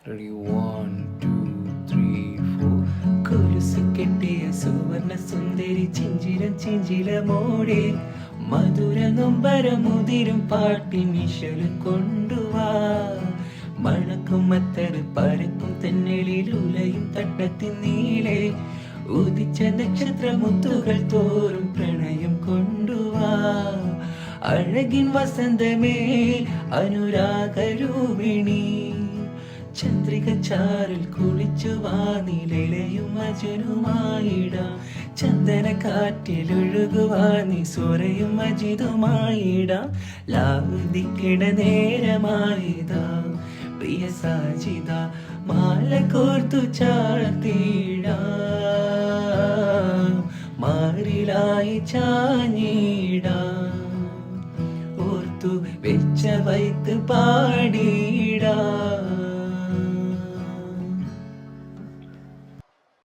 ready 1 2 3 4 കൊലുസ് കെട്ടിയ സുവർണ സുന്ദരി ചിഞ്ചിലമോടെ മധുര നൊമ്പരമുതിരും പാട്ടിനിശലും കൊണ്ടുവാ മണക്കും മത്തറ് പരക്കും തെന്നലിൽ ഉലയും തട്ടത്തിൻ നീളെ ഉദിച്ച നക്ഷത്രമുത്തുകൾ തോറും പ്രണയം കൊണ്ടുവാ അഴകിൻ വസന്തമേ അനുരാഗരൂപിണി ചന്ദ്രിക ചാറിൽ കുളിച്ചു വാനിലയും അജനുമായിടാം ചന്ദന കാറ്റിലൊഴുകുവാനി സ്വരയും അജിതുമായിടാം ലാവുദിക്കിട നേരമായിതാ പ്രിയ സാജിത മാല കോർത്തു ചാർത്തിടാം മാറിലായി ചാഞ്ഞിടാം ഓർത്തു വെച്ച വൈത്ത് പാടിടാം